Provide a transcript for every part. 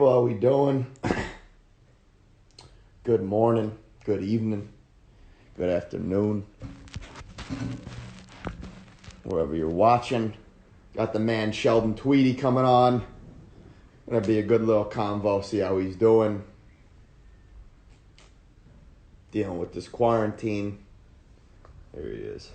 What are we doing? Good morning, good evening, good afternoon, wherever you're watching. Got the man Sheldon Tweedie coming on. Gonna be a good little convo, see how he's doing. Dealing with this quarantine. There he is.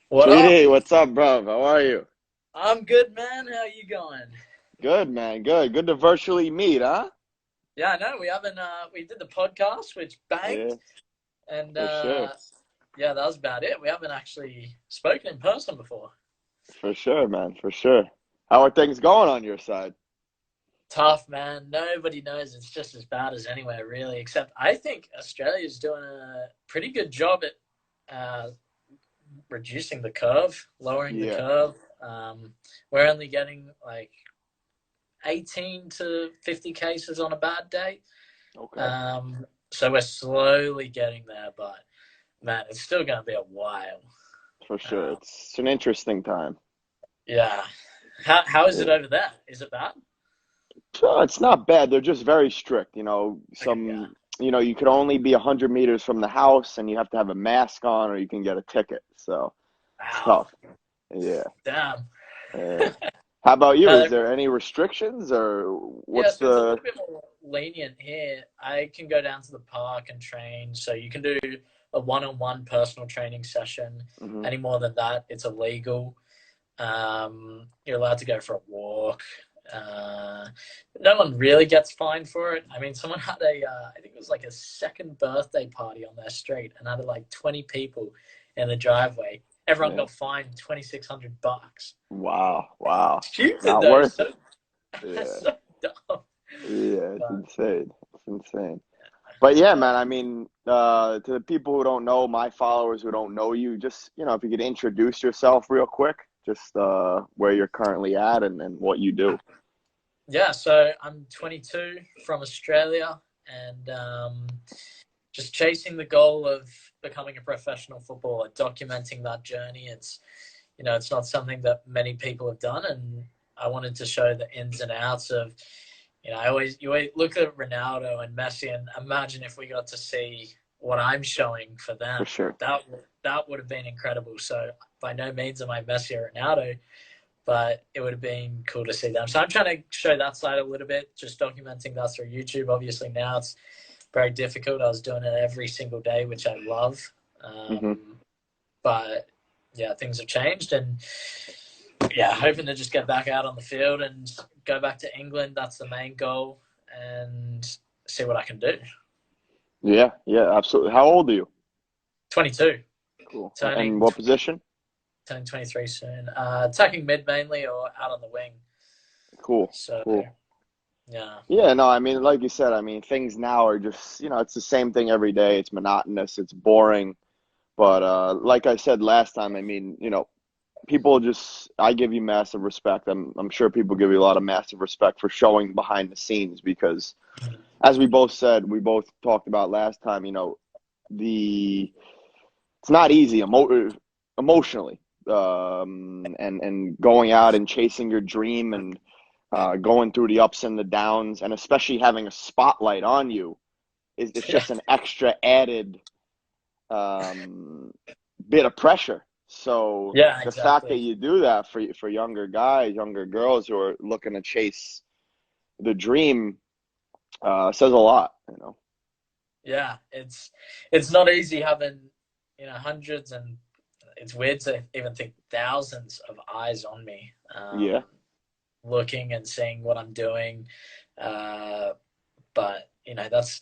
What up? Tweedie, what's up, bro? How are you? I'm good, man. How you going? Good, man. Good. Good to virtually meet, huh? Yeah, I know we haven't. We did the podcast, which banged, Yeah, and for sure. yeah, that was about it. We haven't actually spoken in person before. For sure, man. For sure. How are things going on your side? Tough, man. Nobody knows it's just as bad as anywhere, really. Except I think Australia's doing a pretty good job at reducing the curve, lowering the Yeah. curve. We're only getting like 18 to 50 cases on a bad day. Okay. So we're slowly getting there, but man, it's still going to be a while. For sure. Um, It's an interesting time. yeah. How is it Yeah. over there? Is it bad? So it's not bad. They're just very strict. Okay, yeah. You could only be 100 meters from the house and you have to have a mask on or you can get a ticket. So it's Wow. tough. Yeah. Damn. Yeah. How about you? No, Is there any restrictions or yeah, what's so it's a the? little bit more lenient here. I can go down to the park and train. So you can do a one-on-one personal training session. Mhm. Any more than that, it's illegal. You're allowed to go for a walk. Uh, no one really gets fined for it. I mean, someone had I think it was like a second birthday party on their street and had like 20 people in the driveway. Everyone Yeah. got fined $2,600. Wow, wow. Stupid Not though, worth so it. Yeah, so dumb. yeah, it's But insane. It's insane. But yeah, man, I mean, to the people who don't know, my followers who don't know you, just, if you could introduce yourself real quick, just where you're currently at and what you do. yeah, so I'm 22 from Australia and just chasing the goal of becoming a professional footballer, documenting that journey. It's not something that many people have done, and I wanted to show the ins and outs of. You always look at Ronaldo and Messi, and imagine if we got to see what I'm showing for For them. sure. That would have been incredible. So by no means am I Messi or Ronaldo, but it would have been cool to see them. So I'm trying to show that side a little bit, just documenting that through YouTube. Obviously now it's very difficult. I was doing it every single day, which I love. Hmm. But yeah, things have changed, and yeah, hoping to just get back out on the field and go back to England. That's the main goal, and see what I can do. Yeah, yeah, absolutely. How old are you? 22, Cool. And turning what position? turning 23 soon. Attacking mid mainly or out on the wing. Cool, So cool. yeah, Yeah, no, I mean, like you said, I mean, things now are just, it's the same thing every day. It's monotonous, it's boring. But like I said last time, I mean, people just I give you massive respect. I'm sure people give you a lot of massive respect for showing behind the scenes because as we both talked about last time, the it's not easy emotionally. And going out and chasing your dream and going through the ups and the downs and especially having a spotlight on you is it's yeah, just an extra added um, bit of pressure. So yeah, the fact that exactly. you do that for younger guys, younger girls who are looking to chase the dream says a lot. Yeah, it's not easy having hundreds and it's weird to even think thousands of eyes on me. Yeah, Looking and seeing what I'm doing. Uh, but that's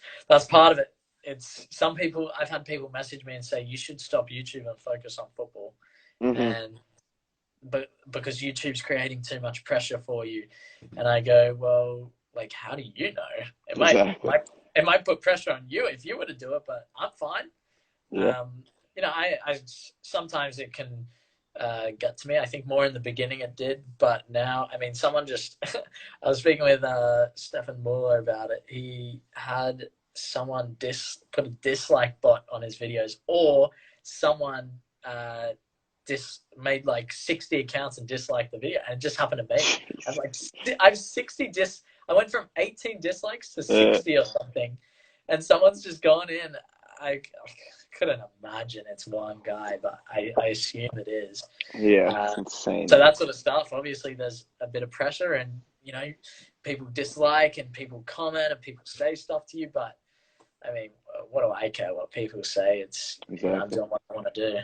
part of it. It's some people. I've had people message me and say you should stop YouTube and focus on football, hmm, and but because YouTube's creating too much pressure for you, and I go, well, like, how do you know? It might exactly. might it might put pressure on you if you were to do it, but I'm fine. Yeah, I sometimes it can get to me. I think more in the beginning it did, but now, I mean, someone just, I was speaking with Stefan Muller about it. He had someone put a dislike bot on his videos, or someone made like 60 accounts and disliked the video, and it just happened to me. I have 60 I went from 18 dislikes to 60 or something, and someone's just gone in. I couldn't imagine it's one guy, but I assume it is. Yeah, it's insane. So that sort of stuff, obviously there's a bit of pressure, and, you know, people dislike and people comment and people say stuff to you, but I mean, what do I care what people say? It's, exactly. You know, I'm doing what I want to do.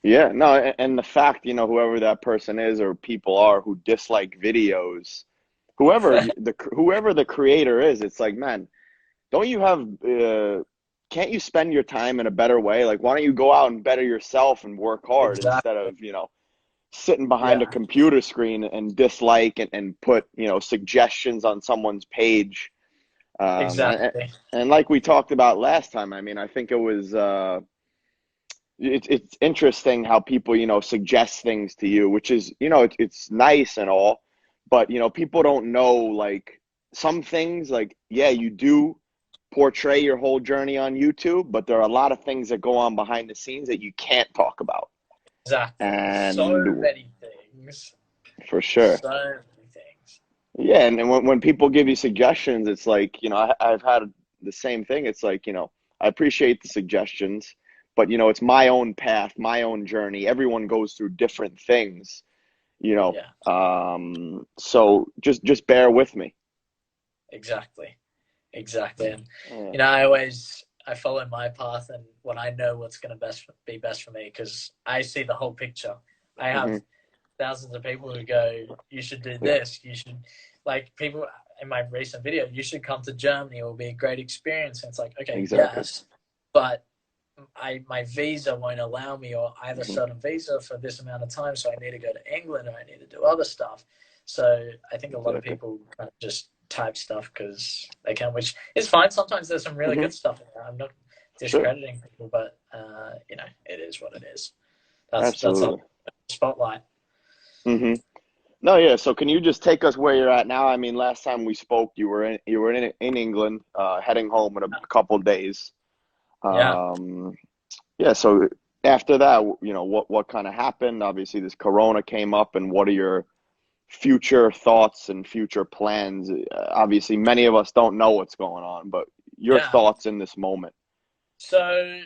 Yeah, no, and the fact, you know, whoever that person is or people are who dislike videos, whoever the creator is, it's like, man, don't you have can't you spend your time in a better way? Like, why don't you go out and better yourself and work hard instead of, you know, sitting behind a computer screen and dislike and put, you know, suggestions on someone's page. Exactly. And like we talked about last time, I mean, I think it was it's interesting how people, you know, suggest things to you, which is, you know, it's nice and all, but, you know, people don't know, like, some things, like, yeah, you do portray your whole journey on YouTube, but there are a lot of things that go on behind the scenes that you can't talk about. Exactly. And so many things. For sure. So many things. Yeah, and when people give you suggestions, it's like, you know, I've had the same thing. It's like, you know, I appreciate the suggestions, but, you know, it's my own path, my own journey. Everyone goes through different things, you know. Yeah. So just bear with me. Exactly. And, you know, I follow my path and what I know what's going to be best for me, because I see the whole picture. I have thousands of people who go, you should do this. You should, like, people in my recent video, you should come to Germany. It will be a great experience. And it's like, okay, yes, but my visa won't allow me, or I have a certain visa for this amount of time, so I need to go to England, or I need to do other stuff. So I think a lot of people kind of just type stuff because they can, which is fine. Sometimes there's some really good stuff in there. I'm not discrediting people, but you know, it is what it is. That's a spotlight. No, yeah. So can you just take us where you're at now? I mean, last time we spoke, you were in England, heading home in a couple of days. Yeah. So after that, you know, what kind of happened? Obviously, this Corona came up, and what are your future thoughts and future plans? Obviously, many of us don't know what's going on, but your thoughts in this moment. So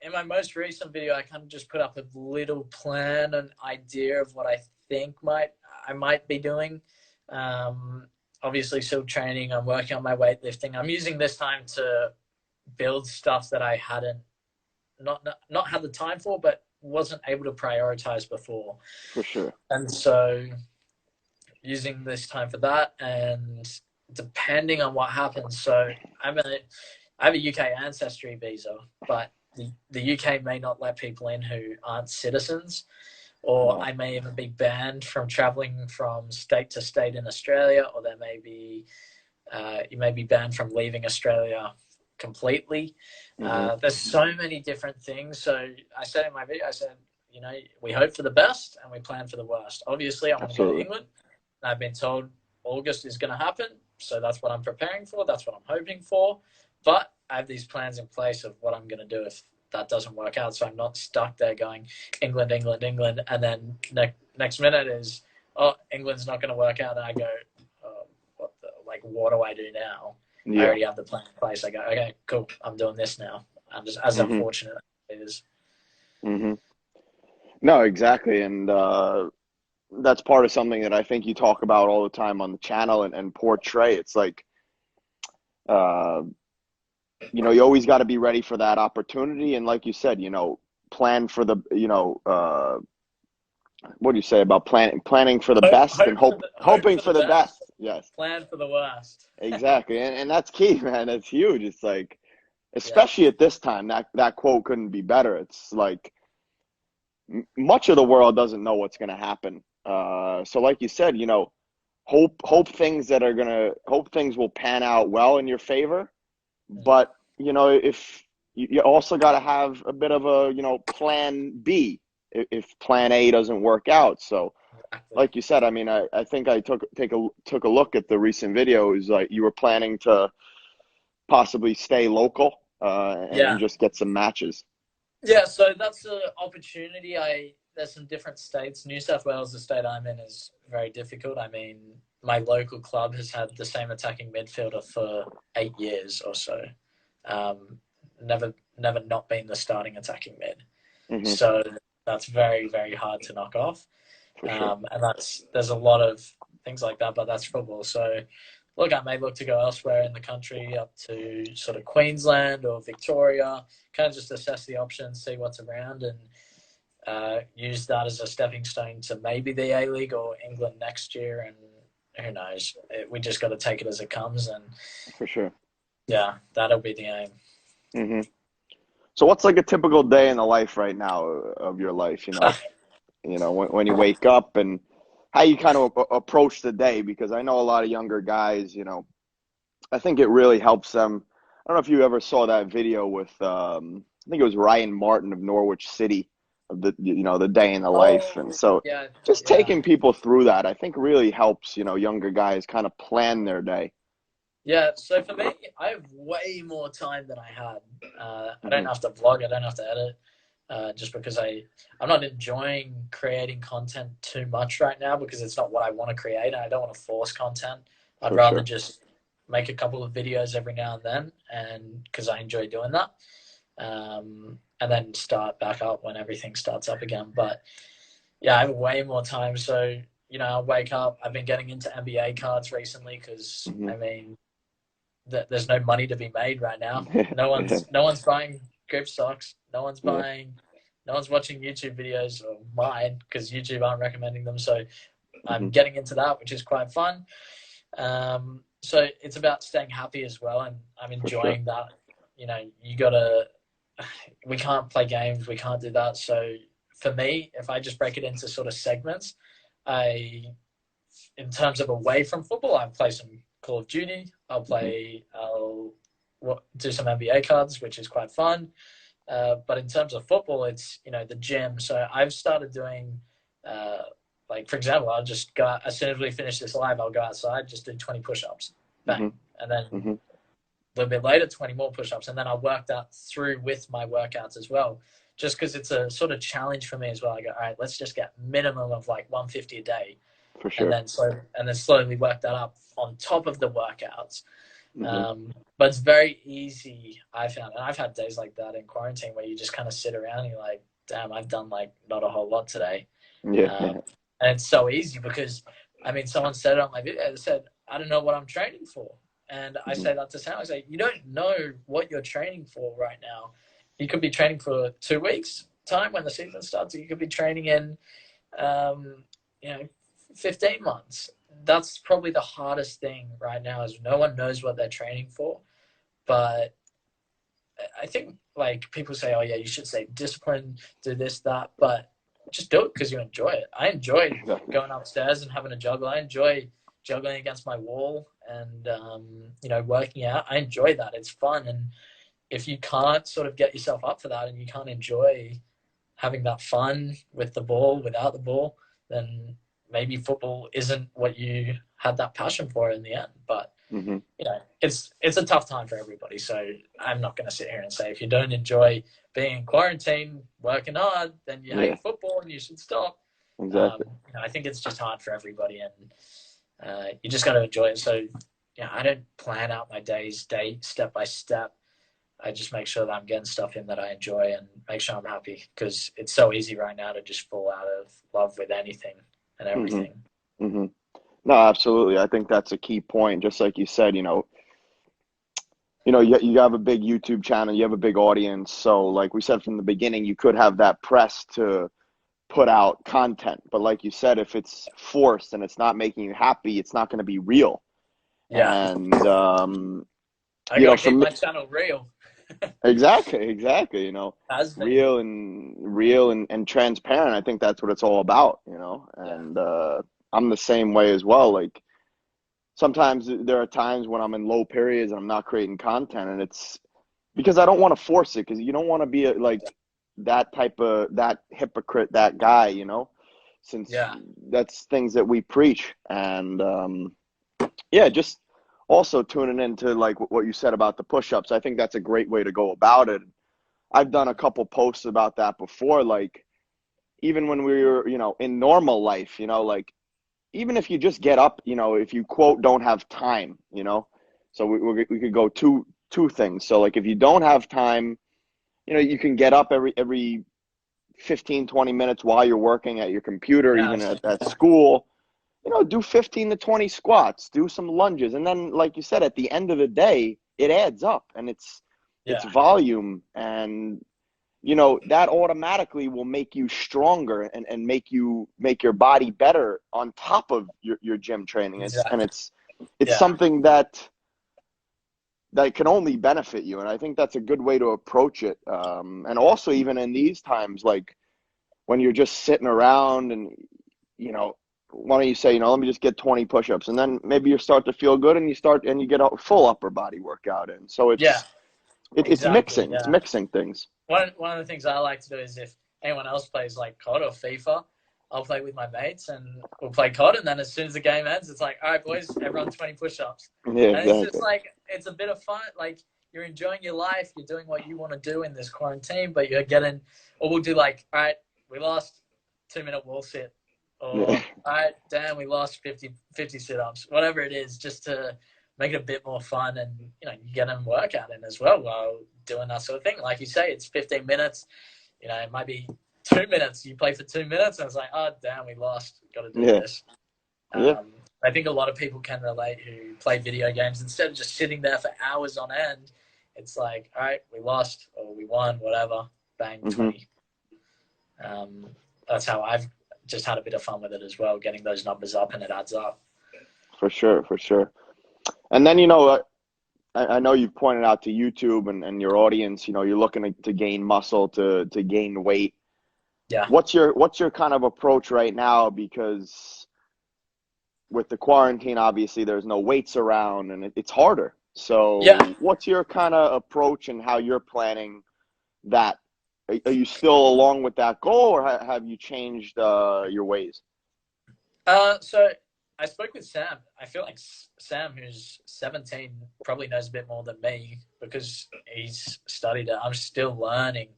in my most recent video, I kind of just put up a little plan, an idea of what I think I might be doing. Obviously still training. I'm working on my weightlifting. I'm using this time to build stuff that I hadn't not had the time for, but wasn't able to prioritize before. For sure. And so using this time for that, and depending on what happens. So I have a UK ancestry visa, but the UK may not let people in who aren't citizens, or I may even be banned from traveling from state to state in Australia, or there may be you may be banned from leaving Australia completely. There's so many different things. So I said in my video, I said, you know, we hope for the best and we plan for the worst. Obviously, I want to go to England. I've been told August is going to happen, so that's what I'm preparing for. That's what I'm hoping for. But I have these plans in place of what I'm going to do if that doesn't work out, so I'm not stuck there going England, and then next minute is, oh, England's not going to work out, and I go, oh, what do I do now? I already have the plan in place. I go, okay, cool, I'm doing this now. I'm just as unfortunate as it is. No, exactly, and that's part of something that I think you talk about all the time on the channel and portray. It's like, you know, you always got to be ready for that opportunity. And like you said, you know, plan for the, you know, what do you say about planning for the best and hoping for the best. Yes. Plan for the worst. Exactly. And that's key, man. That's huge. It's like, especially at this time, that quote couldn't be better. It's like, much of the world doesn't know what's going to happen. So like you said, you know, hope things will pan out well in your favor. But, you know, if you also got to have a bit of a, you know, plan B if plan A doesn't work out. So Exactly. like you said, I mean, I think I took a look at the recent videos. Like you were planning to possibly stay local and Yeah. just get some matches. Yeah, so that's an opportunity. There's some different states. New South Wales, the state I'm in, is very difficult. I mean, my local club has had the same attacking midfielder for 8 years or so. Never not been the starting attacking mid. Hmm. So that's very, very hard to knock off. For sure. And there's a lot of things like that, but that's football. So look, I may look to go elsewhere in the country, up to sort of Queensland or Victoria, kind of just assess the options, see what's around, and use that as a stepping stone to maybe the A-League or England next year. And who knows? We just got to take it as it comes. And For sure. yeah, that'll be the aim. Hmm. So what's like a typical day in the life right now of your life? When you wake up and how you kind of approach the day, because I know a lot of younger guys, I think it really helps them. I don't know if you ever saw that video with, I think it was Ryan Martin of Norwich City, of the day in the life. And so Yeah, just yeah. taking people through that, I think really helps, younger guys kind of plan their day. Yeah, so for me, I have way more time than I had. I don't Mhm. have to vlog, I don't have to edit, just because I'm not enjoying creating content too much right now because it's not what I want to create, and I don't want to force content. I'd For rather sure. just make a couple of videos every now and then, and because I enjoy doing that, and then start back up when everything starts up again. But yeah, I have way more time, so I wake up. I've been getting into NBA cards recently because Hmm. I mean there's no money to be made right now. No Yeah. one's buying grip stocks. No one's Yeah. watching YouTube videos or mine because YouTube aren't recommending them. So I'm Hmm. getting into that, which is quite fun. So it's about staying happy as well, and I'm For sure. enjoying that. We can't play games, we can't do that. So for me, if I just break it into sort of segments, in terms of away from football, I play some Call of Duty. I'll do some NBA cards, which is quite fun. But in terms of football, it's the gym. So I've started doing, like for example, I'll just go as soon as we finish this live, I'll go outside, just do 20 push-ups, Hmm. bang, and then Hmm. a little bit later, 20 more push-ups, and then I'll work that through with my workouts as well. Just because it's a sort of challenge for me as well. I go, all right, let's just get minimum of like 150 a day, For and sure. then slowly work that up on top of the workouts. Hmm. But it's very easy, I found, and I've had days like that in quarantine where you just kind of sit around and you're like, damn, I've done like not a whole lot today. Yeah. And it's so easy because, I mean, someone said it on my video, they said, I don't know what I'm training for. And I Hmm. say that to Sam, I say, you don't know what you're training for right now. You could be training for 2 weeks time when the season starts, or you could be training in, um, 15 months. That's probably the hardest thing right now is no one knows what they're training for. But I think like people say, oh yeah, you should stay disciplined, do this, that, but just do it because you enjoy it. I enjoy Exactly. going upstairs and having a juggle. I enjoy juggling against my wall and working out. I enjoy that. It's fun. And if you can't sort of get yourself up for that and you can't enjoy having that fun with the ball, without the ball, then maybe football isn't what you had that passion for in the end. But Hmm. it's a tough time for everybody. So I'm not going to sit here and say if you don't enjoy being in quarantine, working hard, then you Yeah. hate football and you should stop. Exactly. I think it's just hard for everybody, and you just got to enjoy it. So I don't plan out my days step by step. I just make sure that I'm getting stuff in that I enjoy and make sure I'm happy because it's so easy right now to just fall out of love with anything and Hmm. everything. Hmm. No, absolutely. I think that's a key point. Just like you said, you have a big YouTube channel, you have a big audience. So, like we said from the beginning, you could have that press to put out content. But like you said, if it's forced and it's not making you happy, it's not going to be real. Yeah, And I got to for keep me, my channel real. exactly. Has been. Real and transparent. I think that's what it's all about. Yeah. And I'm the same way as well. Like sometimes there are times when I'm in low periods and I'm not creating content, and it's because I don't want to force it. Because you don't want to be like that hypocrite, that guy, you know, since Yeah. that's things that we preach. And yeah, just also tuning into like what you said about the push-ups. I think that's a great way to go about it. I've done a couple posts about that before, like even when we were, you know, in normal life, you know, like even if you just get up, you know, if you quote don't have time, you know, so we could go two things. So like if you don't have time, you know, you can get up every 15, 20 minutes while you're working at your computer, Yeah. even at school, you know, do 15 to 20 squats, do some lunges. And then, like you said, at the end of the day, it adds up, and it's Yeah. volume. And, you know, that automatically will make you stronger and make your body better on top of your gym training. Exactly. It's Yeah. something that can only benefit you. And I think that's a good way to approach it. And also even in these times, like when you're just sitting around and, you know, why don't you say, you know, let me just get 20 push-ups, and then maybe you start to feel good and you get a full upper body workout in. So Yeah. it's Exactly. mixing. It's Yeah. mixing things. One of the things I like to do is if anyone else plays like COD or FIFA, I'll play with my mates and we'll play COD. And then as soon as the game ends, it's like, all right, boys, everyone 20 push-ups. Yeah, And it's just exactly. like, it's a bit of fun. Like you're enjoying your life. You're doing what you want to do in this quarantine, but you're getting, or we'll do like, all right, we lost 2-minute wall sit. Or, Yeah. all right, damn, we lost 50 sit-ups. Whatever it is, just to make it a bit more fun and, you know, you get a workout in as well while doing that sort of thing. Like you say, it's 15 minutes. You know, it might be 2 minutes. You play for 2 minutes, and it's like, oh, damn, we lost. Got to do Yeah. this. Yeah. I think a lot of people can relate who play video games. Instead of just sitting there for hours on end, it's like, all right, we lost or we won, whatever. Bang, Mm-hmm. 20. That's how I've just had a bit of fun with it as well, getting those numbers up, and it adds up. For sure. For sure. And then, you know, I know you've pointed out to YouTube and your audience, you know, you're looking to gain muscle, to gain weight. Yeah. What's your kind of approach right now? Because with the quarantine, obviously there's no weights around and it's harder. So Yeah. what's your kind of approach and how you're planning that? Are you still along with that goal, or have you changed your ways? So I spoke with Sam. I feel like Sam, who's 17, probably knows a bit more than me because he's studied it. I'm still learning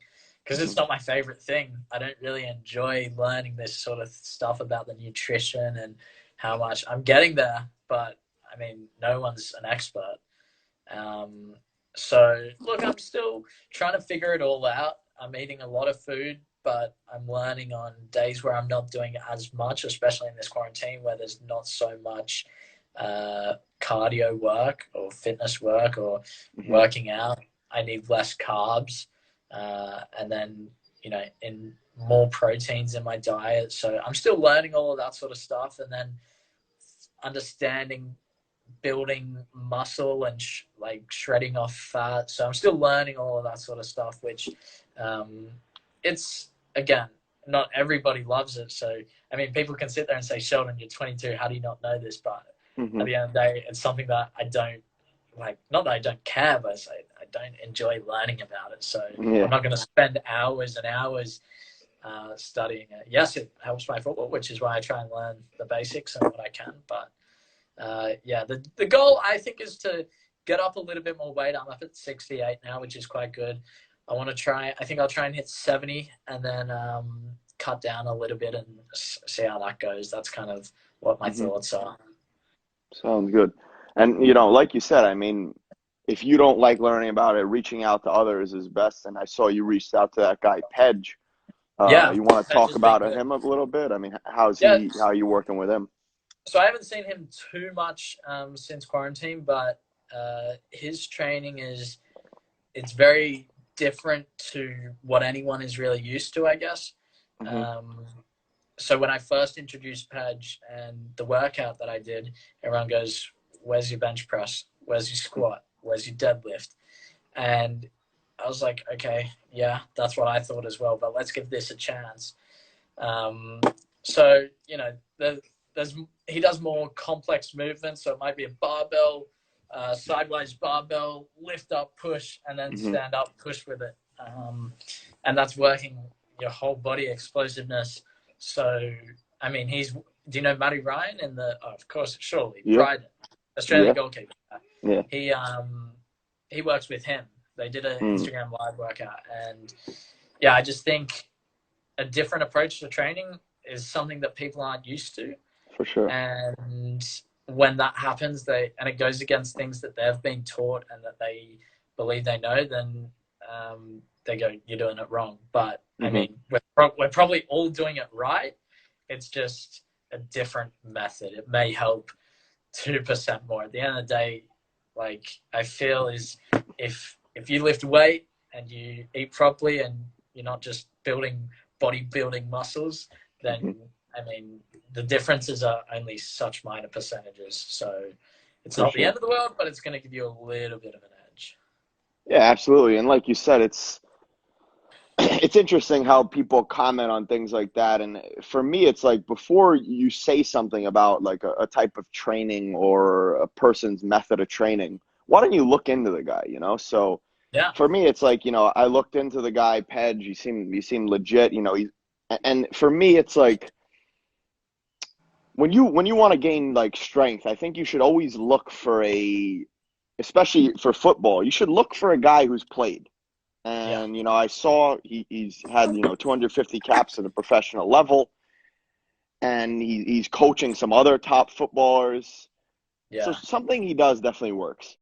because it's not my favorite thing. I don't really enjoy learning this sort of stuff about the nutrition and how much I'm getting there. But I mean, no one's an expert. So look, I'm still trying to figure it all out. I'm eating a lot of food, but I'm learning on days where I'm not doing as much, especially in this quarantine where there's not so much cardio work or fitness work or working out. I need less carbs and then, you know, in more proteins in my diet. So I'm still learning all of that sort of stuff, and then understanding building muscle and like shredding off fat. So I'm still learning all of that sort of stuff, which it's, again, not everybody loves it. So, I mean, people can sit there and say, Sheldon, you're 22. How do you not know this? But at the end of the day, it's something that I don't like, not that I don't care, but I don't enjoy learning about it. So I'm not going to spend hours and hours studying it. Yes, it helps my football, which is why I try and learn the basics and what I can. But yeah, the goal, I think, is to get up a little bit more weight. I'm up at 68 now, which is quite good. I think I'll try and hit 70 and then cut down a little bit and see how that goes. That's kind of what my thoughts are. Sounds good. And, you know, like you said, I mean, if you don't like learning about it, reaching out to others is best. And I saw you reached out to that guy, Pedge. Yeah. You want to Pedge talk about him a little bit? I mean, how are you working with him? So I haven't seen him too much since quarantine, but his training it's very different to what anyone is really used to, I guess. So when I first introduced Pedge and the workout that I did, everyone goes, where's your bench press? Where's your squat? Where's your deadlift? And I was like, okay, yeah, that's what I thought as well, but let's give this a chance. So, you know, he does more complex movements, so it might be a barbell, sideways barbell, lift up, push, and then stand up, push with it. and that's working your whole body explosiveness. So, I mean, do you know Matty Ryan of course, surely, Yeah. Bryden, Australian Yeah. goalkeeper. Yeah. He works with him. They did an Mm. Instagram live workout, and yeah, I just think a different approach to training is something that people aren't used to. For sure. And when that happens, and it goes against things that they've been taught and that they believe they know, then they go, "You're doing it wrong." But I mean, we're probably all doing it right. It's just a different method. It may help 2% more. At the end of the day, like I feel is if you lift weight and you eat properly and you're not just building bodybuilding muscles, then I mean the differences are only such minor percentages. So it's not the end of the world, but it's going to give you a little bit of an edge. Yeah, absolutely. And like you said, it's interesting how people comment on things like that. And for me, it's like before you say something about like a type of training or a person's method of training, why don't you look into the guy, you know? So yeah, for me, it's like, you know, I looked into the guy, Pedge, he seemed legit, you know, and for me, it's like when you want to gain like strength, I think you should always look for especially for football, you should look for a guy who's played. And, you know, I saw he's had, you know, 250 caps at a professional level, and he's coaching some other top footballers. yeah. So something he does definitely works.